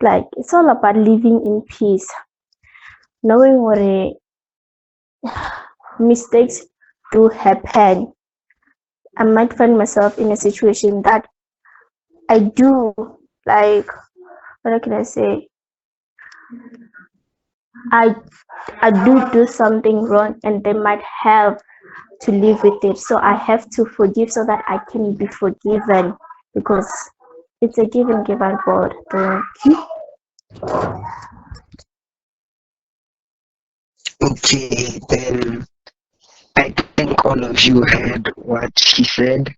like it's all about living in peace, knowing what mistakes do happen. I might find myself in a situation that I do, like, what can I say, I do something wrong, and they might have to live with it. So I have to forgive so that I can be forgiven, because it's a give and give and God. Okay, then I think all of you heard what she said,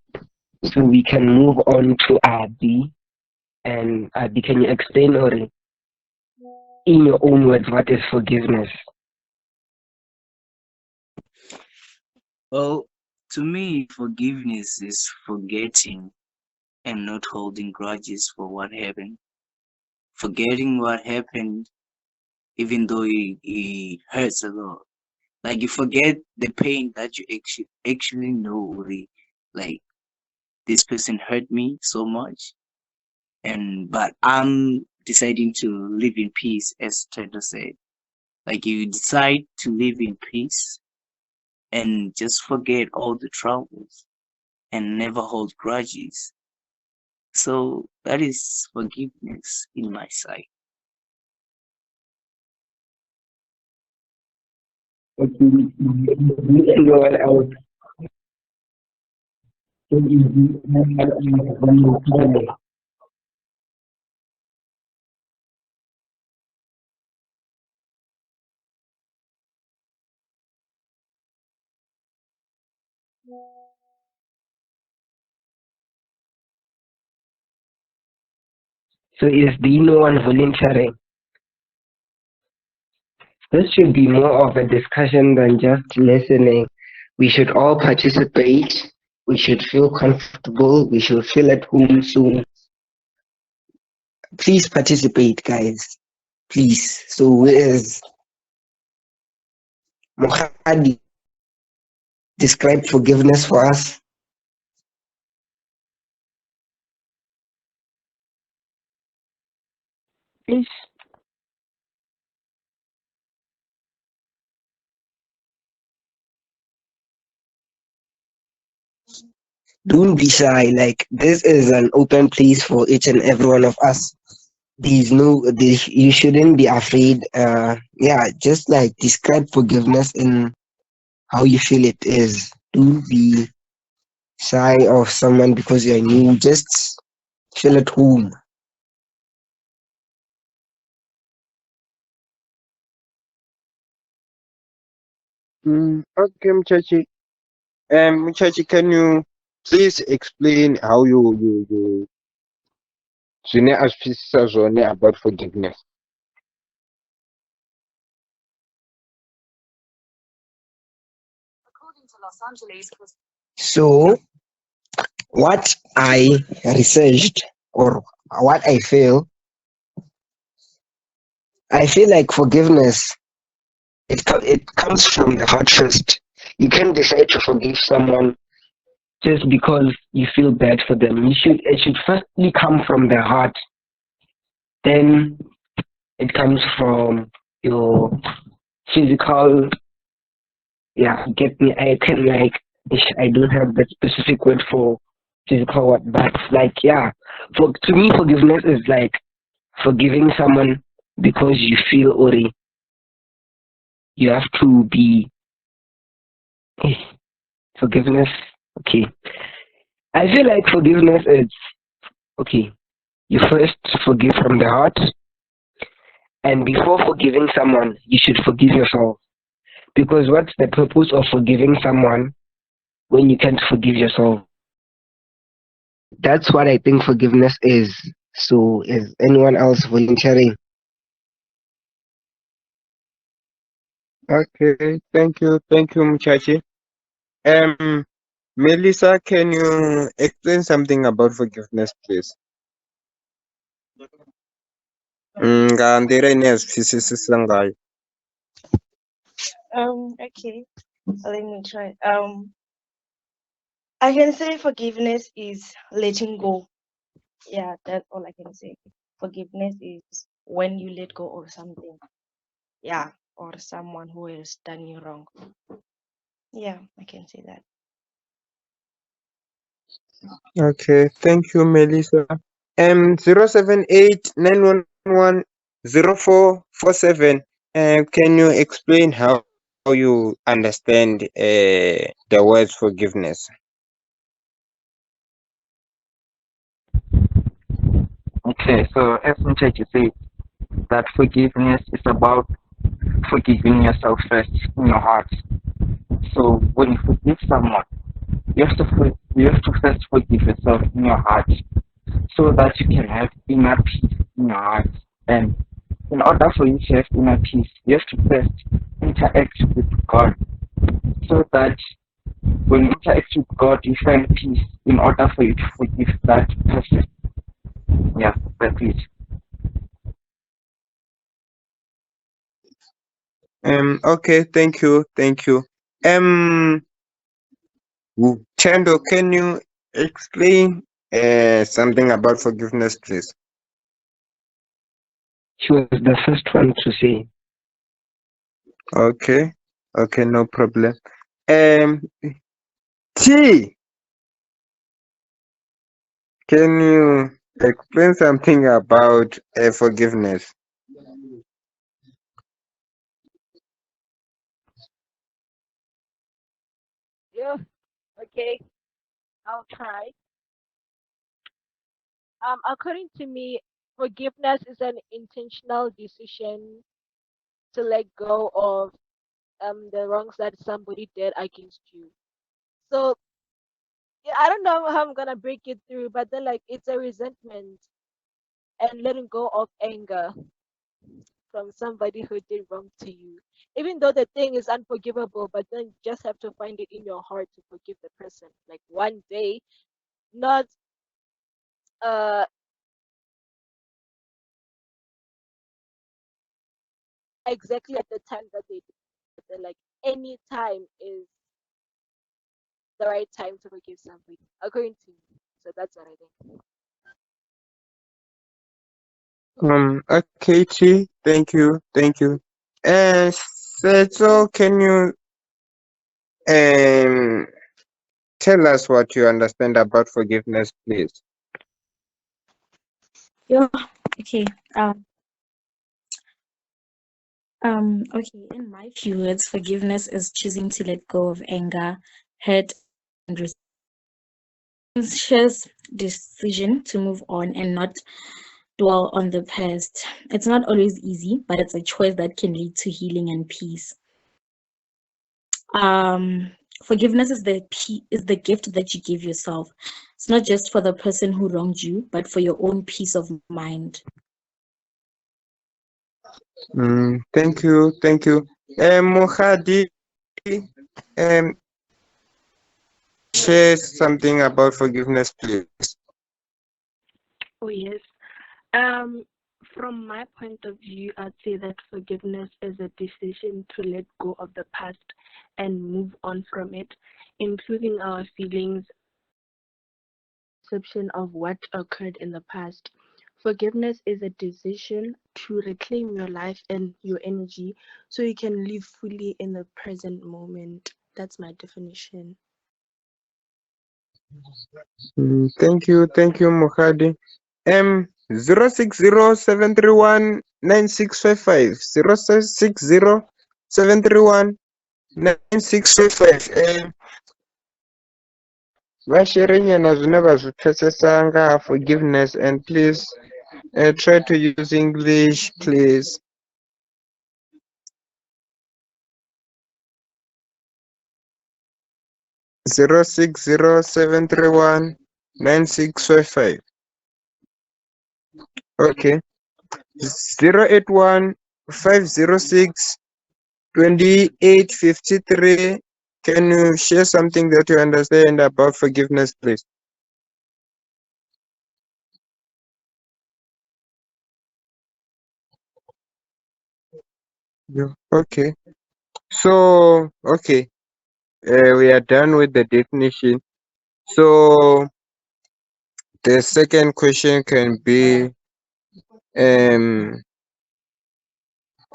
so we can move on to Abby. And Abby, can you explain, or in your own words, what is forgiveness? Well, to me, forgiveness is forgetting and not holding grudges for what happened. Forgetting what happened, even though it hurts a lot. Like you forget the pain that you actually know, really. Like this person hurt me so much, and but I'm deciding to live in peace, as Trenda said. Like you decide to live in peace and just forget all the troubles and never hold grudges. So that is forgiveness in my sight. Okay, anyone else? So is the no one volunteering? This should be more of a discussion than just listening. We should all participate. We should feel comfortable. We should feel at home. So please participate, guys. Please. So where's Mohadi? Describe forgiveness for us. Please. Don't be shy. Like this is an open place for each and every one of us. You shouldn't be afraid. Yeah, just like describe forgiveness in how you feel it is. Don't be shy of someone because you're new. Just feel at home. Okay, Mchachi. Mchachi, can you please explain how you zwine a zwi pfesesa zwone about forgiveness? So what I researched or what I feel like forgiveness it comes from the heart first. You can't decide to forgive someone just because you feel bad for them. It should firstly come from the heart. Then it comes from your physical. Yeah, get me. I can like. I don't have that specific word for physical word, but like yeah. For to me, forgiveness is like forgiving someone because you feel already you have to be forgiveness. Okay, I feel like forgiveness is okay. You first forgive from the heart, and before forgiving someone, you should forgive yourself. Because what's the purpose of forgiving someone when you can't forgive yourself? That's what I think forgiveness is. So, is anyone else volunteering? Okay, thank you, Mchachi. Melissa, can you explain something about forgiveness, please? Nga nḓila ine ya zwi pfesesesa ngayo. Okay, let me try. I can say forgiveness is letting go. Yeah, that's all I can say. Forgiveness is when you let go of something. Yeah, or someone who has done you wrong. Yeah, I can say that. Okay, thank you, Melissa. 078 911 0447. Can you explain how you understand the words forgiveness? Okay, so as Mchachi said, that forgiveness is about forgiving yourself first in your heart. So when you forgive someone, you have to first forgive yourself in your heart, so that you can have inner peace in your heart. And in order for you to have inner peace, you have to first interact with God, so that when you interact with God, you find peace in order for you to forgive that person. Yeah, that's it. Okay, thank you. Um, Chando, can you explain something about forgiveness, please? She was the first one to say. Okay, okay, no problem. Um, T, can you explain something about forgiveness? Yeah, okay, I'll try. According to me, forgiveness is an intentional decision to let go of the wrongs that somebody did against you. So yeah, I don't know how I'm gonna break it through, but then like it's a resentment and letting go of anger from somebody who did wrong to you. Even though the thing is unforgivable, but then you just have to find it in your heart to forgive the person. Like one day, not uh exactly at the time that they did, but then like any time is the right time to forgive somebody, according to me. So that's what I think. Okay, T, thank you. So can you um tell us what you understand about forgiveness, please? Yeah. Okay. Okay. In my few words, forgiveness is choosing to let go of anger, hurt, and conscious decision to move on and not dwell on the past. It's not always easy, but it's a choice that can lead to healing and peace. Um, Forgiveness is the gift that you give yourself. It's not just for the person who wronged you, but for your own peace of mind. Thank you. Mohadi, um, share something about forgiveness, please. Oh, yes. From my point of view, I'd say that forgiveness is a decision to let go of the past and move on from it, including our feelings, perception of what occurred in the past. Forgiveness is a decision to reclaim your life and your energy so you can live fully in the present moment. That's my definition. Thank you, Mohadi. 060 731 9655. 060 731 9655. Vashiring and Azuneva Sanga forgiveness, and please try to use English, please. 060 731 9655. Okay. 081 506 2853. Can you share something that you understand about forgiveness, please? Yeah. Okay. So, okay, we are done with the definition. So, the second question can be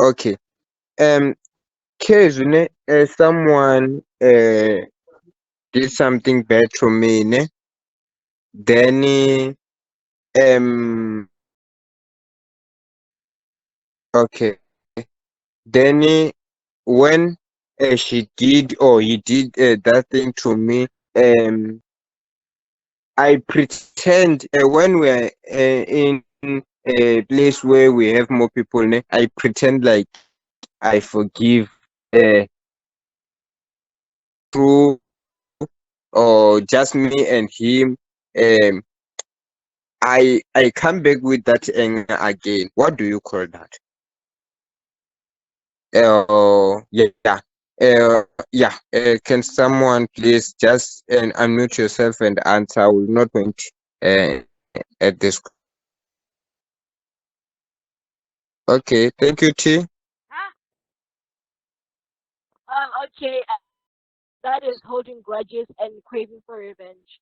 Okay. Case someone did something bad to me, ne? Then um okay. Then when she did or he did that thing to me, I pretend when we're in a place where we have more people, ne, I pretend like I forgive uh, through or just me and him. Um, I come back with that anger again. What do you call that? Yeah. Yeah. Can someone please just unmute yourself and answer? I will not point uh, at this. Okay. Thank you, T. Okay, that is holding grudges and craving for revenge.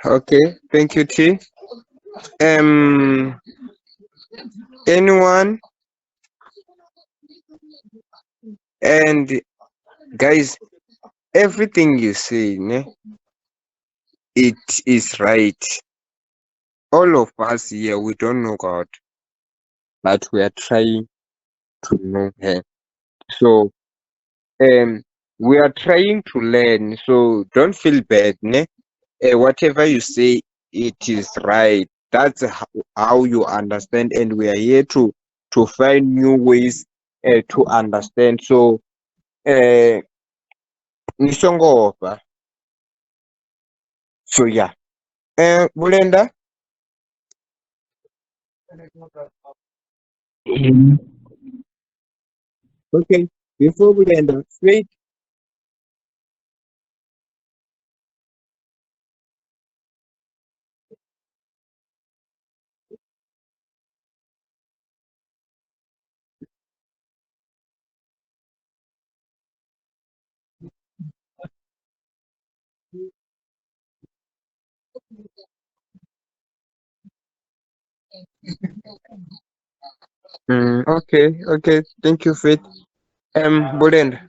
Okay. Thank you, T. Um. Anyone? And guys, everything you say, ne, it is right. All of us here, we don't know God, but we are trying to know Him. So, we are trying to learn. So, don't feel bad, ne? Whatever you say, it is right. That's how you understand, and we are here to find new ways to understand. So, uh, nisongoba. So yeah. Bulenda. Mm, Okay. Before Bulenda, wait. Okay, okay. Thank you, Faith. Bulenda.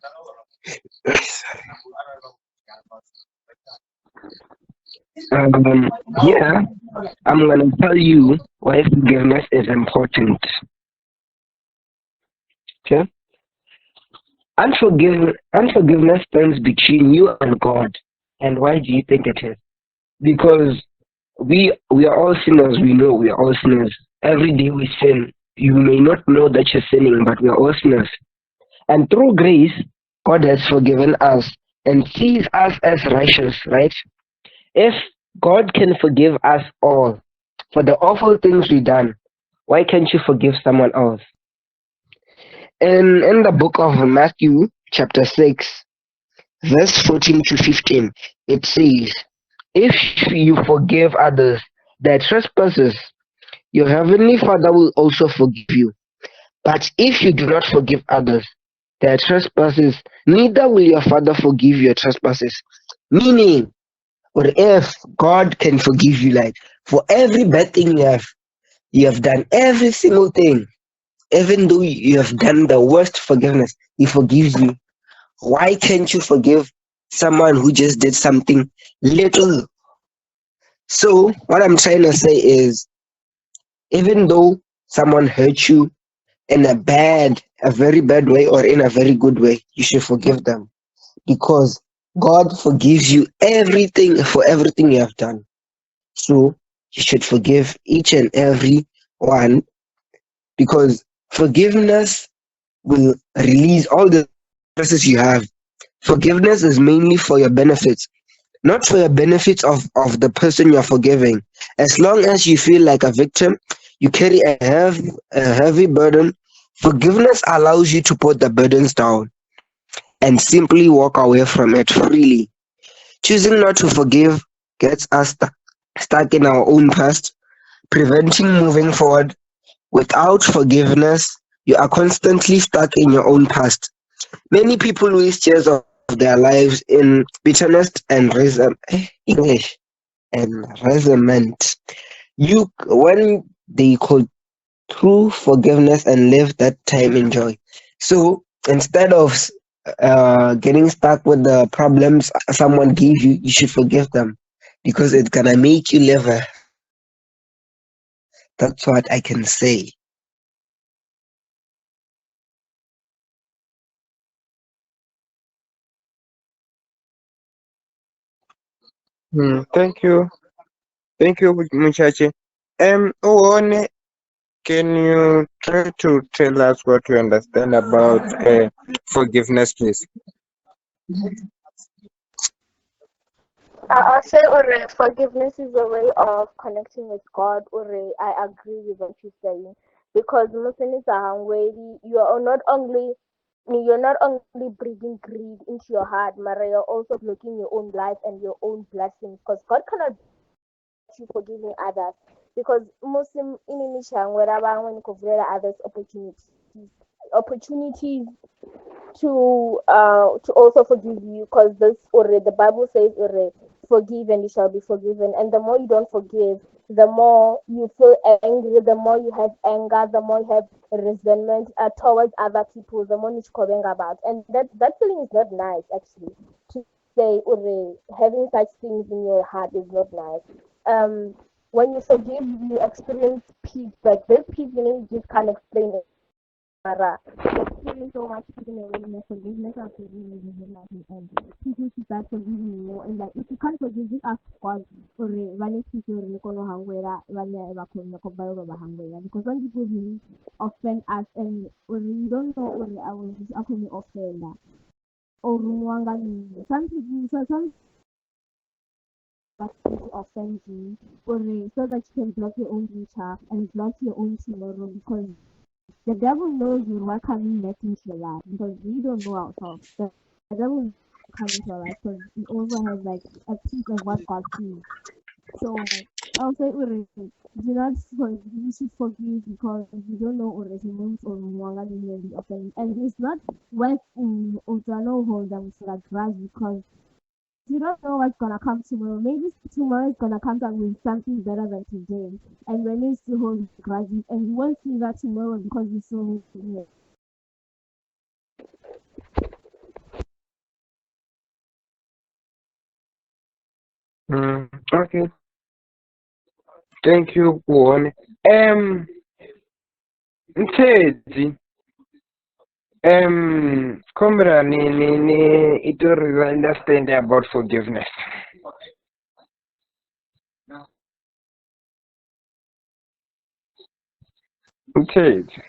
Um, yeah, I'm gonna tell you why forgiveness is important. Okay, unforgiveness stands between you and God. And why do you think it is? Because we are all sinners. We know we are all sinners. Every day we sin. You may not know that you're sinning, but we are all sinners. And through grace, God has forgiven us and sees us as righteous, right? If God can forgive us all for the awful things we done, why can't you forgive someone else? In the book of Matthew, chapter 6, verse 14 to 15, it says, if you forgive others their trespasses, your heavenly Father will also forgive you. But if you do not forgive others their trespasses, neither will your Father forgive your trespasses. Meaning, what if God can forgive you, like for every bad thing you have done every single thing, even though you have done the worst forgiveness, He forgives you. Why can't you forgive someone who just did something little? So, what I'm trying to say is, even though someone hurt you in a very bad way, or in a very good way, you should forgive them because God forgives you everything for everything you have done. So you should forgive each and every one because forgiveness will release all the stresses you have. Forgiveness is mainly for your benefits, not for your benefits of the person you're forgiving. As long as you feel like a victim, you carry a heavy burden. Forgiveness allows you to put the burdens down and simply walk away from it freely. Choosing not to forgive gets us stuck in our own past, preventing moving forward. Without forgiveness, you are constantly stuck in your own past. Many people waste years of their lives in bitterness and English and resentment. You when they could true forgiveness and live that time in joy. So instead of getting stuck with the problems someone gave you, you should forgive them because it's gonna make you live a. That's what I can say. Thank you, Muchachi. Oone, can you try to tell us what you understand about forgiveness, please? I say, forgiveness is a way of connecting with God. I agree with what you're saying because Muslims are way you're not only breathing greed into your heart, but you're also blocking your own life and your own blessings because God cannot you forgiving others because Muslim in wherever when others opportunities to also forgive you because this already the Bible says already forgive and you shall be forgiven, and the more you don't forgive, the more you feel angry, the more you have anger, the more you have resentment towards other people, the more you're calling about, and that feeling is not nice actually. To say already having such things in your heart is not nice. When you forgive, you experience peace, like this peace you just can't explain it. Mara, experience so much peace in your willingness, forgiveness, and forgiveness is not and people should start forgiving you more. And like, if you can't forgive, just ask God. Or when people kono hangwera, when they ever come to hangwera, because when people really offend us and or you don't know or I will just actually offend or some people, some to offend you, or so that you can block your own future and block your own tomorrow because the devil knows you are coming back into your life because we don't know ourselves. The devil is coming into your life because he also has like a piece of what God sees. So I'll say do not you should forgive because you don't know or means or mwanga the offense. And it's not worth to hold them to that grudge because you don't know what's gonna come tomorrow. Maybe tomorrow is gonna come up with something better than today. And when you still hold grudges and you won't see that tomorrow because you still hold it. Okay, thank you, Oone. Mtedzi, Komra ni it will understand about forgiveness. Mtedzi.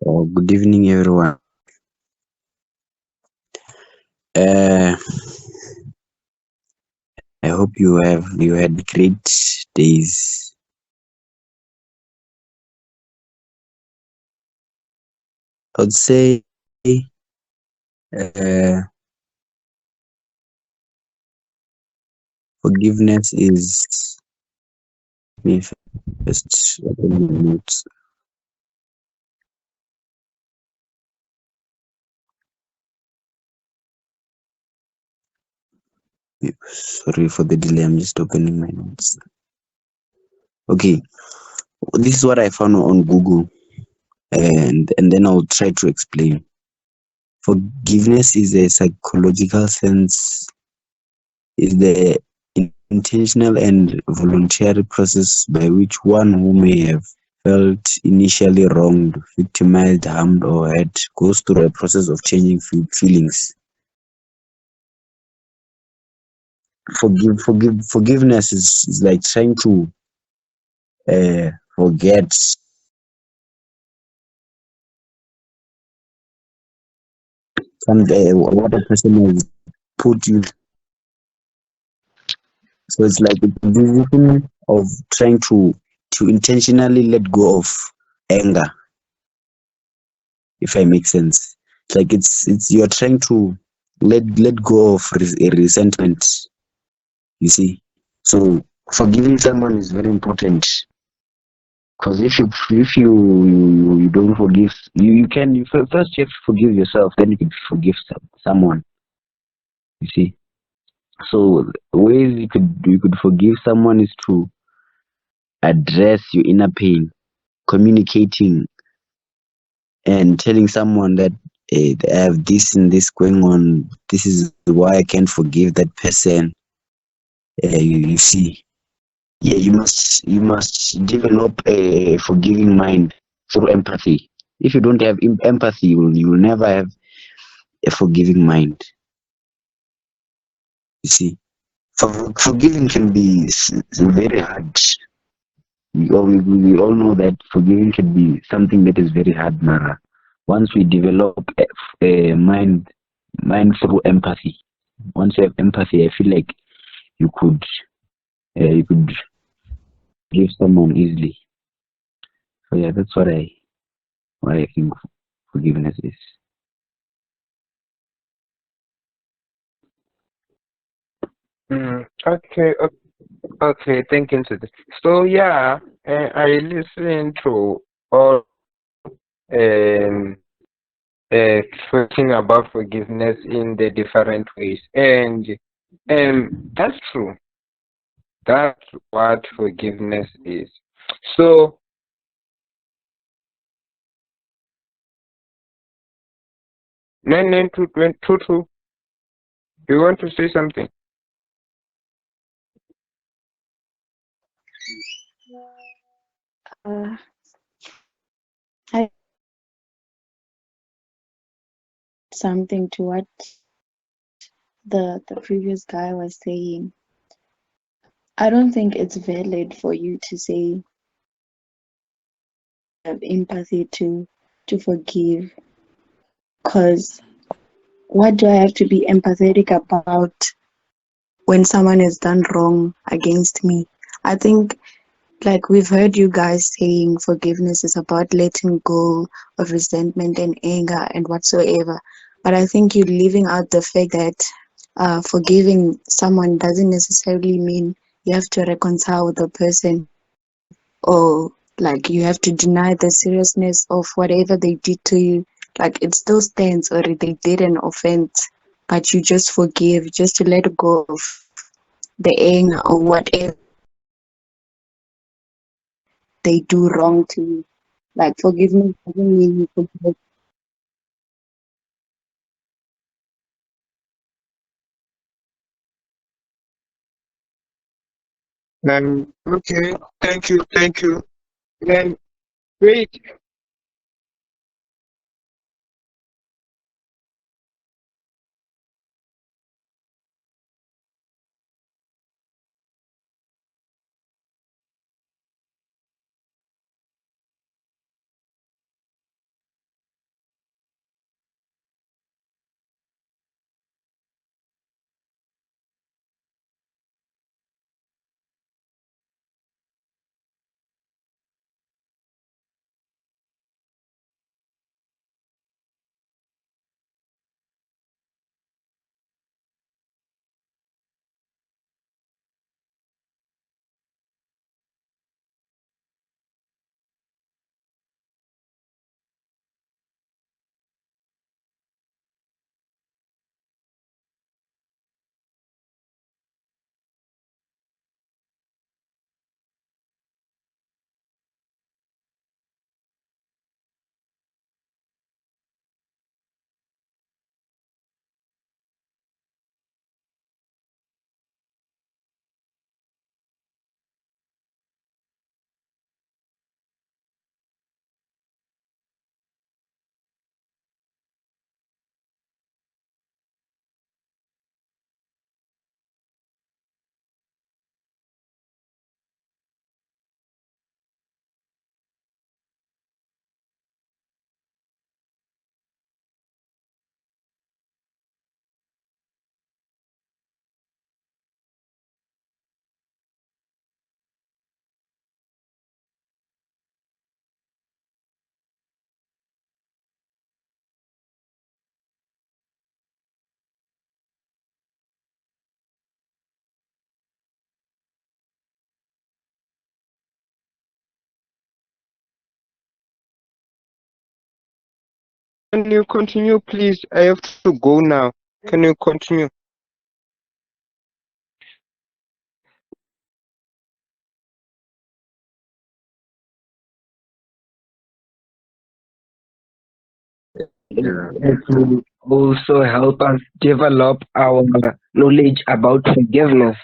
Oh, good evening, everyone. I hope you had great days. I'd say forgiveness is me first open my notes. Sorry for the delay. I'm just opening my notes. Okay, this is what I found on Google, and then I'll try to explain. Forgiveness is a psychological sense, is the intentional and voluntary process by which one who may have felt initially wronged, victimized, harmed, or hurt goes through a process of changing feelings. Forgiveness is like trying to forget what a person has put you. So it's like a decision of trying to intentionally let go of anger, if I make sense. It's like it's you're trying to let go of resentment. You see, so forgiving someone is very important because if you don't forgive, you can first you have to forgive yourself, then you can forgive someone. You see, so ways you could forgive someone is to address your inner pain, communicating and telling someone that I have this and this going on. This is why I can't forgive that person. You see, yeah, you must develop a forgiving mind through empathy. If you don't have empathy, you will never have a forgiving mind. You see, forgiving can be very hard. We all know that forgiving can be something that is very hard, Mara. Once we develop a mind through empathy, once you have empathy, I feel like you could give someone easily. So yeah, that's what I think forgiveness is. Okay, okay, thank you. So yeah, I listen to all um talking about forgiveness in the different ways, and that's true. That's what forgiveness is. So 992222, you want to say something? Uh, I something to what the previous guy was saying. I don't think it's valid for you to say have empathy to forgive, because what do I have to be empathetic about when someone has done wrong against me? I think, like we've heard you guys saying, forgiveness is about letting go of resentment and anger and whatsoever. But I think you're leaving out the fact that forgiving someone doesn't necessarily mean you have to reconcile with the person, or like you have to deny the seriousness of whatever they did to you. Like it still stands, or they did an offense, but you just forgive, just to let go of the anger or whatever they do wrong to you. Like forgiveness doesn't mean you forgive. Okay, thank you. Um, wait, can you continue, please? I have to go now. Can you continue? Yeah. It will also help us develop our knowledge about forgiveness.